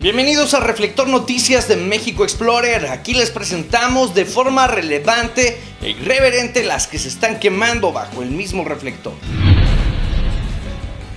Bienvenidos a Reflector Noticias de México Explorer. Aquí les presentamos de forma relevante e irreverente las que se están quemando bajo el mismo reflector.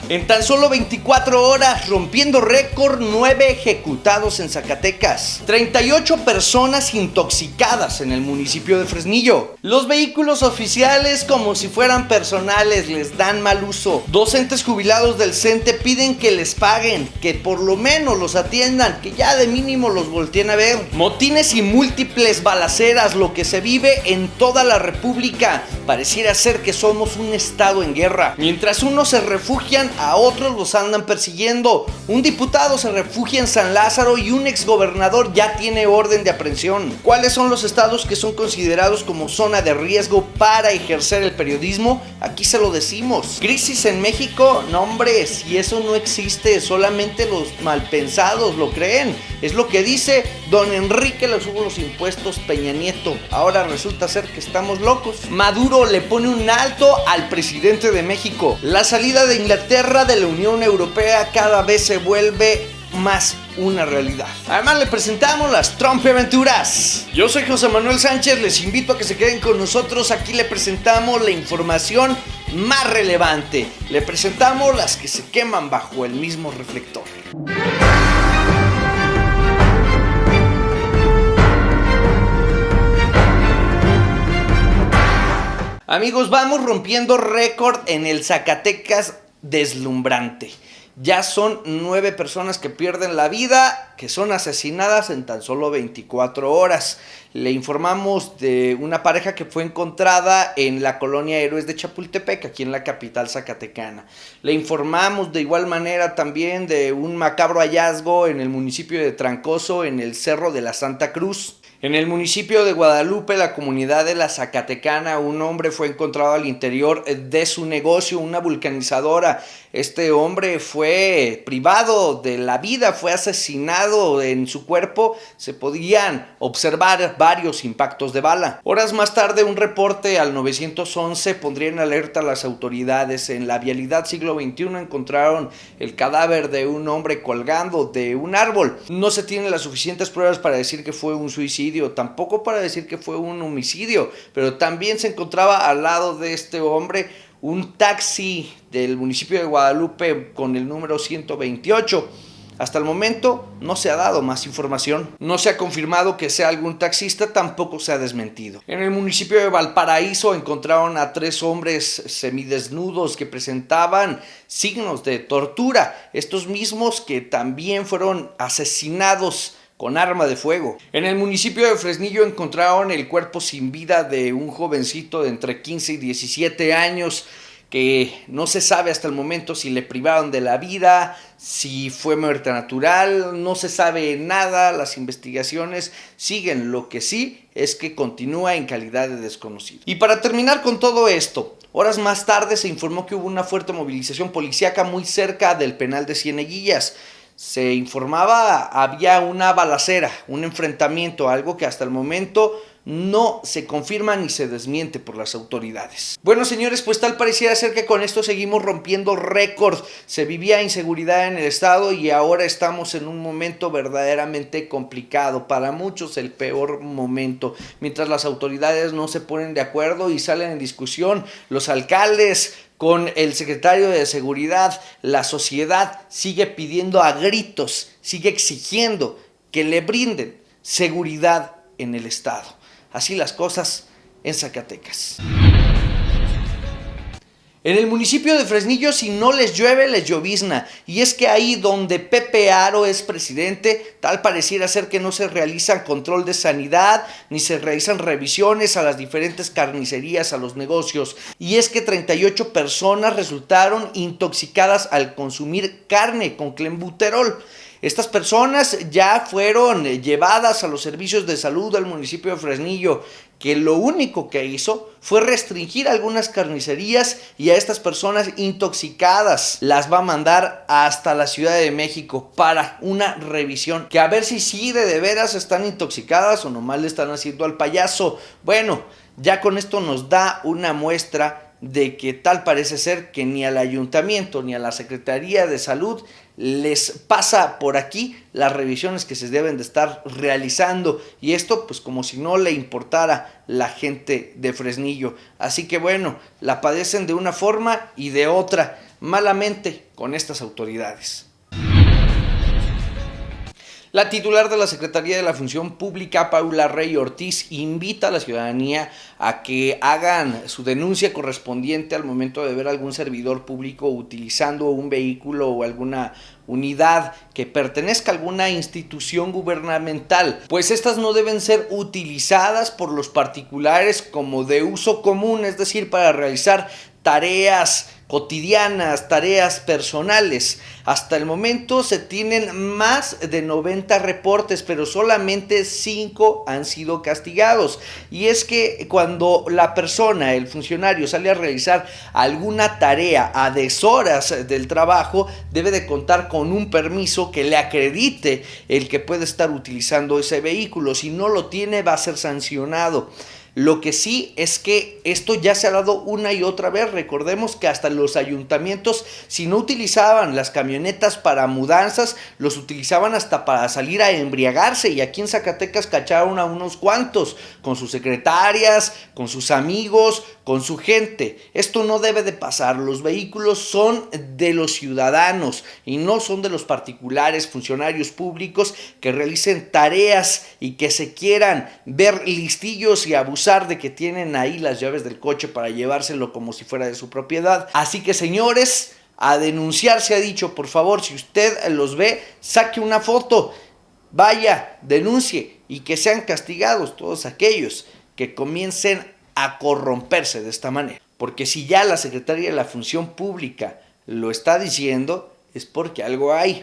En tan solo 24 horas, rompiendo récord, 9 ejecutados en Zacatecas. 38 personas intoxicadas en el municipio de Fresnillo. Los vehículos oficiales, como si fueran personales, les dan mal uso. Docentes jubilados del CENTE piden que les paguen, que por lo menos los atiendan, que ya de mínimo los volteen a ver. Motines y múltiples balaceras, lo que se vive en toda la república. Pareciera ser que somos un estado en guerra. Mientras unos se refugian, a otros los andan persiguiendo. Un diputado se refugia en San Lázaro y un exgobernador ya tiene orden de aprehensión. ¿Cuáles son los estados que son considerados como zona de riesgo para ejercer el periodismo? Aquí se lo decimos. ¿Crisis en México? No, hombre, si eso no existe, solamente los malpensados lo creen. Es lo que dice don Enrique le subo los impuestos Peña Nieto. Ahora resulta ser que estamos locos. Maduro le pone un alto al presidente de México. La salida de Inglaterra de la Unión Europea cada vez se vuelve más una realidad. Además le presentamos las Trump aventuras. Yo soy José Manuel Sánchez, les invito a que se queden con nosotros. Aquí le presentamos la información más relevante. Le presentamos las que se queman bajo el mismo reflector. Amigos, vamos rompiendo récord en el Zacatecas deslumbrante. Ya son 9 personas que pierden la vida, que son asesinadas en tan solo 24 horas. Le informamos de una pareja que fue encontrada en la colonia Héroes de Chapultepec, aquí en la capital zacatecana. Le informamos de igual manera también de un macabro hallazgo en el municipio de Trancoso, en el Cerro de la Santa Cruz. En el municipio de Guadalupe, la comunidad de la Zacatecana, un hombre fue encontrado al interior de su negocio, una vulcanizadora. Este hombre fue privado de la vida, fue asesinado. En su cuerpo se podían observar varios impactos de bala. Horas más tarde, un reporte al 911 pondría en alerta a las autoridades. En la vialidad siglo XXI encontraron el cadáver de un hombre colgando de un árbol. No se tienen las suficientes pruebas para decir que fue un suicidio, tampoco para decir que fue un homicidio, pero también se encontraba al lado de este hombre un taxi del municipio de Guadalupe con el número 128. Hasta el momento no se ha dado más información, no se ha confirmado que sea algún taxista, tampoco se ha desmentido. En el municipio de Valparaíso encontraron a 3 hombres semidesnudos que presentaban signos de tortura, estos mismos que también fueron asesinados con arma de fuego. En el municipio de Fresnillo encontraron el cuerpo sin vida de un jovencito de entre 15 y 17 años que no se sabe hasta el momento si le privaron de la vida, si fue muerte natural, no se sabe nada, las investigaciones siguen. Lo que sí es que continúa en calidad de desconocido. Y para terminar con todo esto, horas más tarde se informó que hubo una fuerte movilización policíaca muy cerca del penal de Cieneguillas. Se informaba, había una balacera, un enfrentamiento, algo que hasta el momento no se confirma ni se desmiente por las autoridades. Bueno, señores, pues tal pareciera ser que con esto seguimos rompiendo récord. Se vivía inseguridad en el estado y ahora estamos en un momento verdaderamente complicado. Para muchos el peor momento. Mientras las autoridades no se ponen de acuerdo y salen en discusión, los alcaldes con el secretario de Seguridad, la sociedad sigue pidiendo a gritos, sigue exigiendo que le brinden seguridad en el estado. Así las cosas en Zacatecas. En el municipio de Fresnillo, si no les llueve, les llovizna. Y es que ahí donde Pepe Aro es presidente, tal pareciera ser que no se realizan control de sanidad, ni se realizan revisiones a las diferentes carnicerías, a los negocios. Y es que 38 personas resultaron intoxicadas al consumir carne con clenbuterol. Estas personas ya fueron llevadas a los servicios de salud del municipio de Fresnillo, que lo único que hizo fue restringir algunas carnicerías y a estas personas intoxicadas las va a mandar hasta la Ciudad de México para una revisión, que a ver si sí de veras están intoxicadas o nomás le están haciendo al payaso. Bueno, ya con esto nos da una muestra de que tal parece ser que ni al ayuntamiento ni a la Secretaría de Salud les pasa por aquí las revisiones que se deben de estar realizando, y esto pues como si no le importara la gente de Fresnillo. Así que bueno, la padecen de una forma y de otra, malamente con estas autoridades. La titular de la Secretaría de la Función Pública, Paula Rey Ortiz, invita a la ciudadanía a que hagan su denuncia correspondiente al momento de ver a algún servidor público utilizando un vehículo o alguna unidad que pertenezca a alguna institución gubernamental, pues estas no deben ser utilizadas por los particulares como de uso común, es decir, para realizar tareas cotidianas, tareas personales. Hasta el momento se tienen más de 90 reportes, pero solamente 5 han sido castigados. Y es que cuando la persona, el funcionario, sale a realizar alguna tarea a deshoras del trabajo, debe de contar con un permiso que le acredite el que puede estar utilizando ese vehículo. Si no lo tiene, va a ser sancionado. Lo que sí es que esto ya se ha dado una y otra vez. Recordemos que hasta los ayuntamientos, si no utilizaban las camionetas para mudanzas, los utilizaban hasta para salir a embriagarse. Y aquí en Zacatecas cacharon a unos cuantos, con sus secretarias, con sus amigos, con su gente. Esto no debe de pasar. Los vehículos son de los ciudadanos y no son de los particulares, funcionarios públicos que realicen tareas y que se quieran ver listillos y abusar de que tienen ahí las llaves del coche para llevárselo como si fuera de su propiedad. Así que, señores, a denunciar se ha dicho. Por favor, si usted los ve, saque una foto, vaya, denuncie, y que sean castigados todos aquellos que comiencen a corromperse de esta manera. Porque si ya la Secretaría de la Función Pública lo está diciendo, es porque algo hay.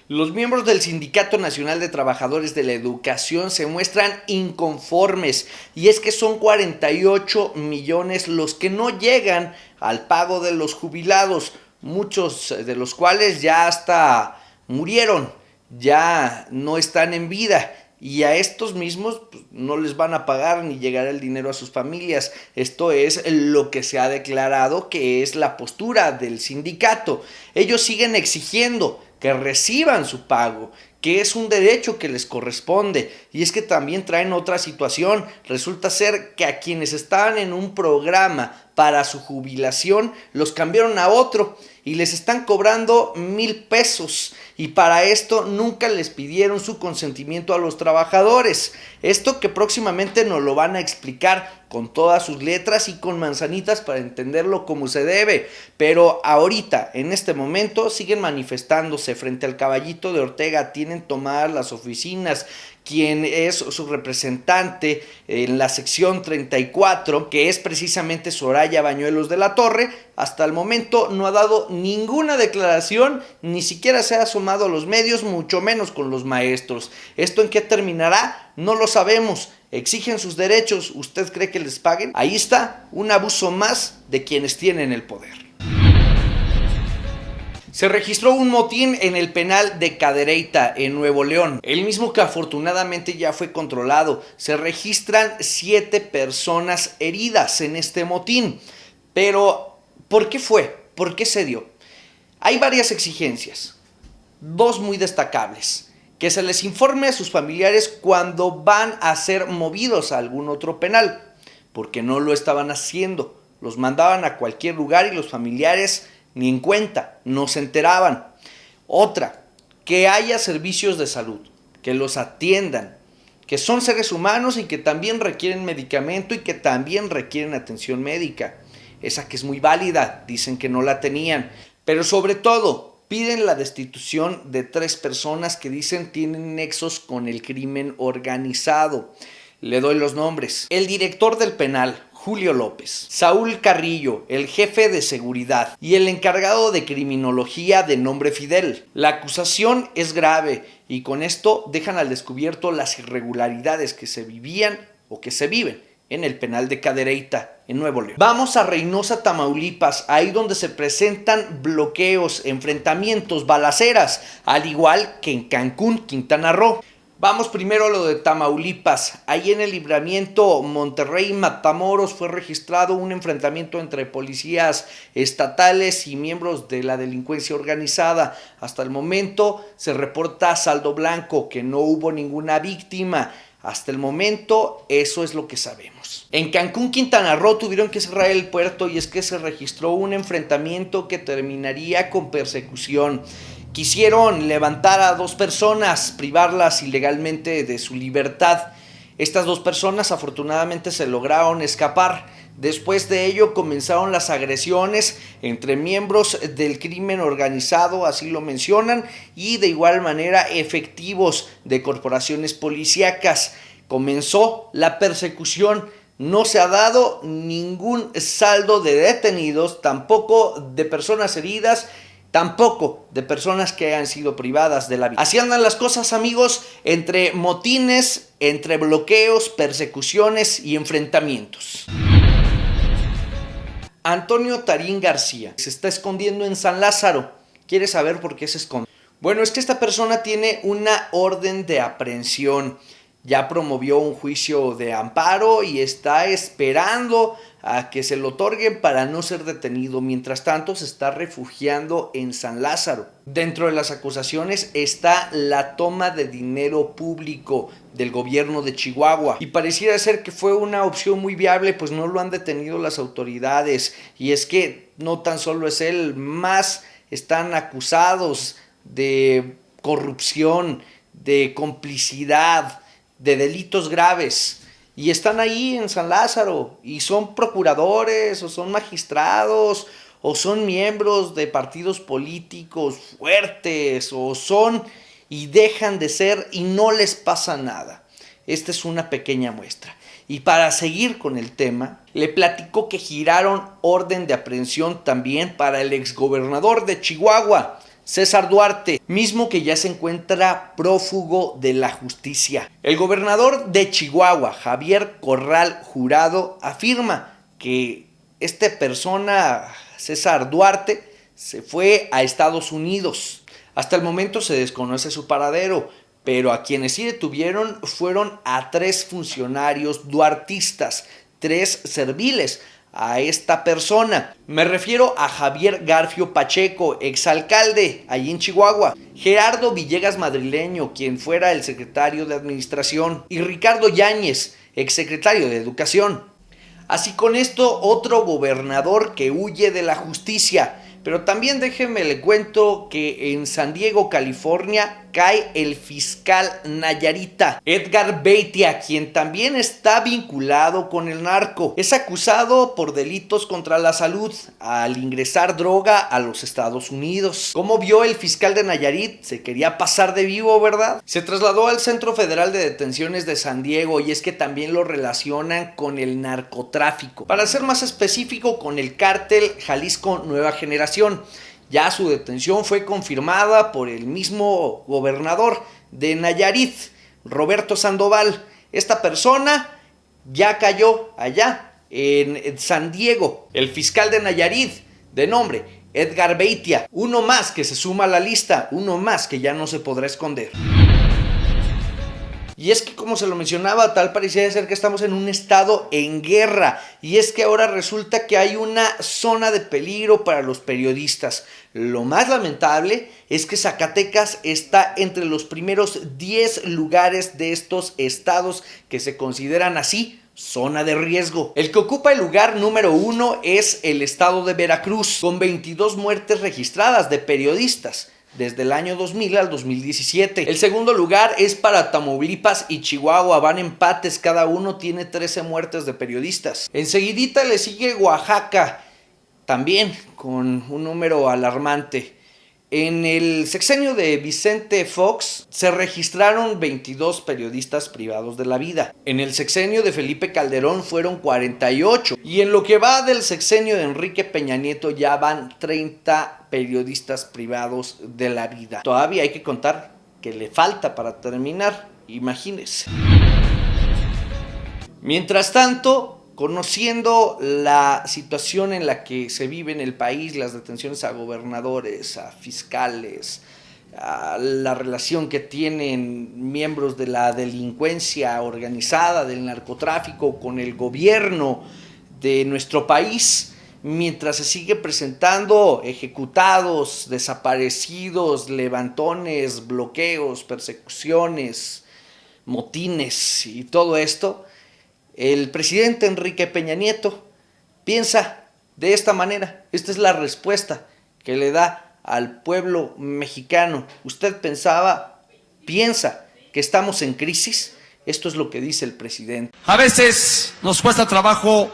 Los miembros del Sindicato Nacional de Trabajadores de la Educación se muestran inconformes, y es que son 48 millones los que no llegan al pago de los jubilados, muchos de los cuales ya hasta murieron, ya no están en vida. Y a estos mismos pues, no les van a pagar ni llegará el dinero a sus familias. Esto es lo que se ha declarado que es la postura del sindicato. Ellos siguen exigiendo que reciban su pago, que es un derecho que les corresponde. Y es que también traen otra situación. Resulta ser que a quienes estaban en un programa para su jubilación los cambiaron a otro y les están cobrando 1,000 pesos. Y para esto nunca les pidieron su consentimiento a los trabajadores. Esto que próximamente nos lo van a explicar con todas sus letras y con manzanitas para entenderlo como se debe. Pero ahorita, en este momento, siguen manifestándose frente al Caballito de Ortega. Tienen tomadas las oficinas. Quien es su representante en la sección 34, que es precisamente Soraya Bañuelos de la Torre, hasta el momento no ha dado ninguna declaración, ni siquiera se ha asomado a los medios, mucho menos con los maestros. ¿Esto en qué terminará? No lo sabemos. Exigen sus derechos. ¿Usted cree que les paguen? Ahí está un abuso más de quienes tienen el poder. Se registró un motín en el penal de Cadereyta, en Nuevo León, el mismo que afortunadamente ya fue controlado. Se registran 7 personas heridas en este motín. Pero, ¿por qué fue? ¿Por qué se dio? Hay varias exigencias, 2 muy destacables. Que se les informe a sus familiares cuando van a ser movidos a algún otro penal, porque no lo estaban haciendo. Los mandaban a cualquier lugar y los familiares ni en cuenta, no se enteraban. Otra, que haya servicios de salud, que los atiendan, que son seres humanos y que también requieren medicamento y que también requieren atención médica. Esa que es muy válida, dicen que no la tenían. Pero sobre todo, piden la destitución de 3 personas que dicen tienen nexos con el crimen organizado. Le doy los nombres. El director del penal, Julio López, Saúl Carrillo, el jefe de seguridad, y el encargado de criminología de nombre Fidel. La acusación es grave y con esto dejan al descubierto las irregularidades que se vivían o que se viven en el penal de Cadereyta, en Nuevo León. Vamos a Reynosa, Tamaulipas, ahí donde se presentan bloqueos, enfrentamientos, balaceras, al igual que en Cancún, Quintana Roo. Vamos primero a lo de Tamaulipas. Ahí en el libramiento Monterrey-Matamoros fue registrado un enfrentamiento entre policías estatales y miembros de la delincuencia organizada. Hasta el momento se reporta saldo blanco, que no hubo ninguna víctima. Hasta el momento eso es lo que sabemos. En Cancún, Quintana Roo tuvieron que cerrar el puerto y es que se registró un enfrentamiento que terminaría con persecución. Quisieron levantar a 2 personas, privarlas ilegalmente de su libertad. Estas 2 personas afortunadamente se lograron escapar. Después de ello comenzaron las agresiones entre miembros del crimen organizado, así lo mencionan, y de igual manera efectivos de corporaciones policíacas. Comenzó la persecución. No se ha dado ningún saldo de detenidos, tampoco de personas heridas, tampoco de personas que hayan sido privadas de la vida. Así andan las cosas, amigos, entre motines, entre bloqueos, persecuciones y enfrentamientos. Antonio Tarín García se está escondiendo en San Lázaro. ¿Quieres saber por qué se esconde? Bueno, es que esta persona tiene una orden de aprehensión. Ya promovió un juicio de amparo y está esperando a que se lo otorguen para no ser detenido. Mientras tanto, se está refugiando en San Lázaro. Dentro de las acusaciones está la toma de dinero público del gobierno de Chihuahua. Y pareciera ser que fue una opción muy viable, pues no lo han detenido las autoridades. Y es que no tan solo es él, más están acusados de corrupción, de complicidad, de delitos graves, y están ahí en San Lázaro, y son procuradores, o son magistrados, o son miembros de partidos políticos fuertes, o son y dejan de ser y no les pasa nada. Esta es una pequeña muestra. Y para seguir con el tema, le platico que giraron orden de aprehensión también para el exgobernador de Chihuahua, César Duarte, mismo que ya se encuentra prófugo de la justicia. El gobernador de Chihuahua, Javier Corral Jurado, afirma que esta persona, César Duarte, se fue a Estados Unidos. Hasta el momento se desconoce su paradero, pero a quienes sí detuvieron fueron a 3 funcionarios duartistas, 3 serviles a esta persona. Me refiero a Javier Garfio Pacheco, exalcalde allí en Chihuahua, Gerardo Villegas Madrileño, quien fuera el secretario de Administración, y Ricardo Yáñez, exsecretario de Educación. Así con esto, otro gobernador que huye de la justicia. Pero también déjenme le cuento que en San Diego, California, cae el fiscal nayarita Edgar Beitia, quien también está vinculado con el narco. Es acusado por delitos contra la salud al ingresar droga a los Estados Unidos. Como vio el fiscal de Nayarit, se quería pasar de vivo, ¿verdad? Se trasladó al Centro Federal de Detenciones de San Diego, y es que también lo relacionan con el narcotráfico. Para ser más específico, con el cártel Jalisco Nueva Generación. Ya su detención fue confirmada por el mismo gobernador de Nayarit, Roberto Sandoval. Esta persona ya cayó allá en San Diego. El fiscal de Nayarit, de nombre Edgar Beitia, uno más que se suma a la lista, uno más que ya no se podrá esconder. Y es que, como se lo mencionaba, tal parecía ser que estamos en un estado en guerra. Y es que ahora resulta que hay una zona de peligro para los periodistas. Lo más lamentable es que Zacatecas está entre los primeros 10 lugares de estos estados que se consideran así zona de riesgo. El que ocupa el lugar número 1 es el estado de Veracruz, con 22 muertes registradas de periodistas desde el año 2000 al 2017. El segundo lugar es para Tamaulipas y Chihuahua, van empates, cada uno tiene 13 muertes de periodistas. Enseguidita le sigue Oaxaca, también con un número alarmante. En el sexenio de Vicente Fox se registraron 22 periodistas privados de la vida. En el sexenio de Felipe Calderón fueron 48. Y en lo que va del sexenio de Enrique Peña Nieto ya van 30 periodistas privados de la vida. Todavía hay que contar que le falta para terminar, imagínense. Mientras tanto, conociendo la situación en la que se vive en el país, las detenciones a gobernadores, a fiscales, la relación que tienen miembros de la delincuencia organizada, del narcotráfico, con el gobierno de nuestro país, mientras se sigue presentando ejecutados, desaparecidos, levantones, bloqueos, persecuciones, motines y todo esto, el presidente Enrique Peña Nieto piensa de esta manera. Esta es la respuesta que le da al pueblo mexicano. ¿Usted piensa que estamos en crisis? Esto es lo que dice el presidente. A veces nos cuesta trabajo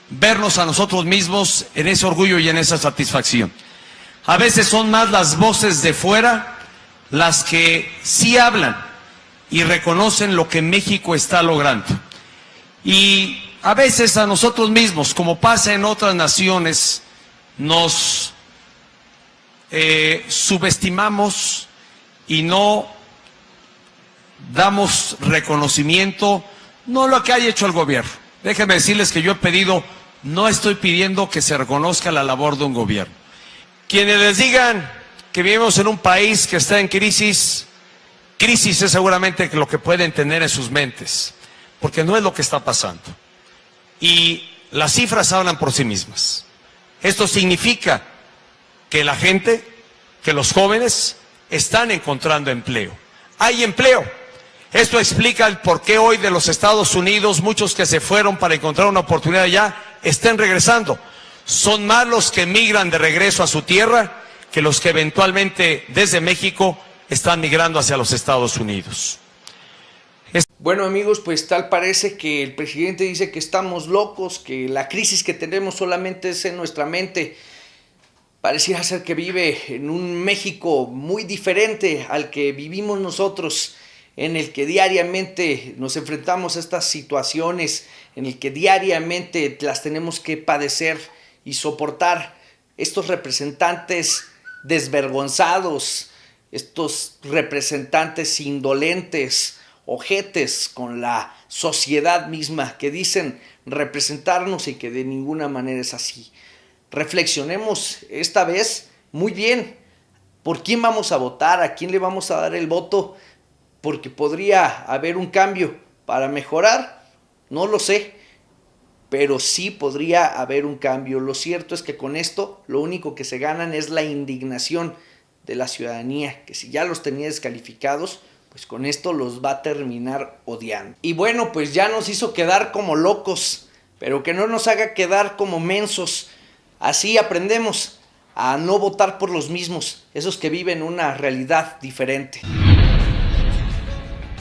vernos a nosotros mismos en ese orgullo y en esa satisfacción. A veces son más las voces de fuera las que sí hablan y reconocen lo que México está logrando. Y a veces a nosotros mismos, como pasa en otras naciones, nos subestimamos y no damos reconocimiento, no lo que haya hecho el gobierno. Déjenme decirles que yo he pedido, no estoy pidiendo que se reconozca la labor de un gobierno. Quienes les digan que vivimos en un país que está en crisis, crisis es seguramente lo que pueden tener en sus mentes, porque no es lo que está pasando. Y las cifras hablan por sí mismas. Esto significa que la gente, que los jóvenes están encontrando empleo. Hay empleo. Esto explica el por qué hoy de los Estados Unidos, muchos que se fueron para encontrar una oportunidad allá, estén regresando. Son más los que migran de regreso a su tierra que los que eventualmente desde México están migrando hacia los Estados Unidos. Bueno, amigos, pues tal parece que el presidente dice que estamos locos, que la crisis que tenemos solamente es en nuestra mente. Pareciera ser que vive en un México muy diferente al que vivimos nosotros, en el que diariamente nos enfrentamos a estas situaciones, en el que diariamente las tenemos que padecer y soportar. Estos representantes desvergonzados, estos representantes indolentes, ojetes con la sociedad misma, que dicen representarnos y que de ninguna manera es así. Reflexionemos esta vez muy bien por quién vamos a votar, a quién le vamos a dar el voto, porque podría haber un cambio para mejorar, no lo sé, pero sí podría haber un cambio. Lo cierto es que con esto lo único que se ganan es la indignación de la ciudadanía, que si ya los tenía descalificados, pues con esto los va a terminar odiando. Y bueno, pues ya nos hizo quedar como locos, pero que no nos haga quedar como mensos. Así aprendemos a no votar por los mismos, esos que viven una realidad diferente.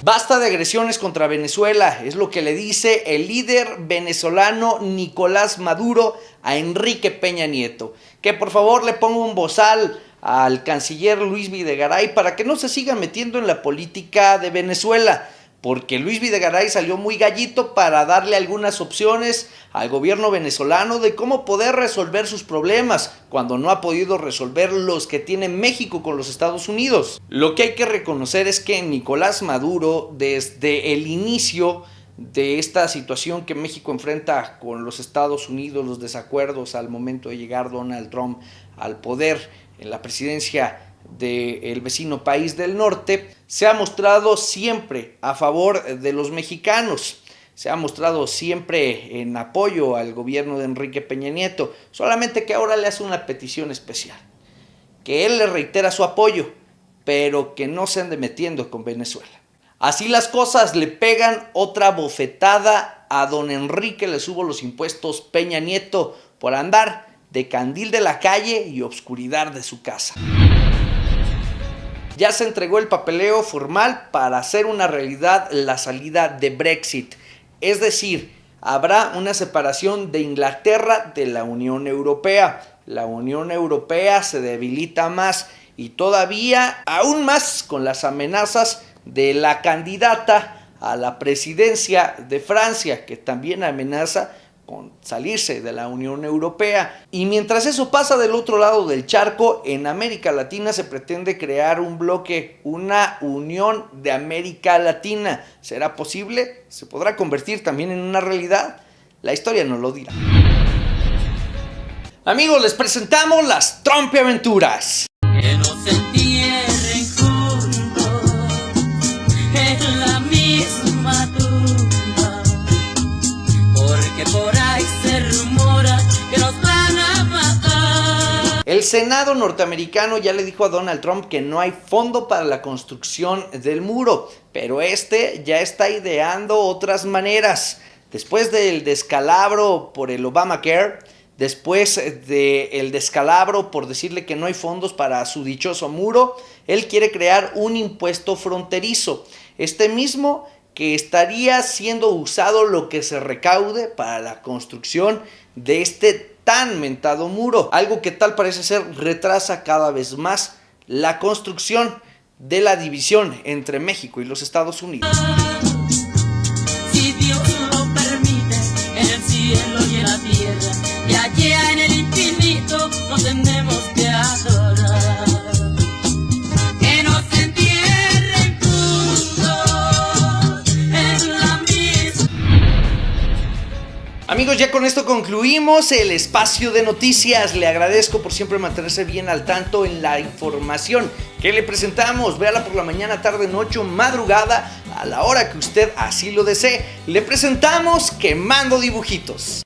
Basta de agresiones contra Venezuela, es lo que le dice el líder venezolano Nicolás Maduro a Enrique Peña Nieto. Que por favor le ponga un bozal al canciller Luis Videgaray para que no se siga metiendo en la política de Venezuela, porque Luis Videgaray salió muy gallito para darle algunas opciones al gobierno venezolano de cómo poder resolver sus problemas, cuando no ha podido resolver los que tiene México con los Estados Unidos. Lo que hay que reconocer es que Nicolás Maduro, desde el inicio de esta situación que México enfrenta con los Estados Unidos, los desacuerdos al momento de llegar Donald Trump al poder en la presidencia del vecino país del norte, se ha mostrado siempre a favor de los mexicanos, se ha mostrado siempre en apoyo al gobierno de Enrique Peña Nieto, solamente que ahora le hace una petición especial, que él le reitera su apoyo, pero que no se ande metiendo con Venezuela. Así las cosas, le pegan otra bofetada a don Enrique, le subo los impuestos Peña Nieto por andar de candil de la calle y obscuridad de su casa. Ya se entregó el papeleo formal para hacer una realidad la salida de Brexit. Es decir, habrá una separación de Inglaterra de la Unión Europea. La Unión Europea se debilita más y todavía aún más con las amenazas de la candidata a la presidencia de Francia, que también amenaza con salirse de la Unión Europea. Y mientras eso pasa del otro lado del charco, en América Latina se pretende crear un bloque, una unión de América Latina. ¿Será posible? ¿Se podrá convertir también en una realidad? La historia nos lo dirá. Amigos, les presentamos las Trump Aventuras. Que no se entierren Senado norteamericano ya le dijo a Donald Trump que no hay fondo para la construcción del muro, pero este ya está ideando otras maneras. Después del descalabro por el Obamacare, después del descalabro por decirle que no hay fondos para su dichoso muro, él quiere crear un impuesto fronterizo, este mismo que estaría siendo usado lo que se recaude para la construcción de este tan mentado muro, algo que tal parece ser retrasa cada vez más la construcción de la división entre México y los Estados Unidos. Si Dios lo permite, en el cielo y en la tierra, y allá en el infinito nos tendremos que adorar. Que nos entierren juntos en la misma. Amigos, ya con esto concluimos el espacio de noticias. Le agradezco por siempre mantenerse bien al tanto en la información que le presentamos. Véala por la mañana, tarde, noche o madrugada, a la hora que usted así lo desee. Le presentamos Quemando Dibujitos.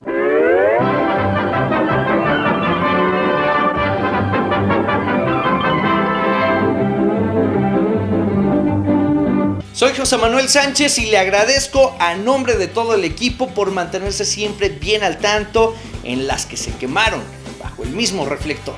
Soy José Manuel Sánchez y le agradezco a nombre de todo el equipo por mantenerse siempre bien al tanto en las que se quemaron bajo el mismo reflector.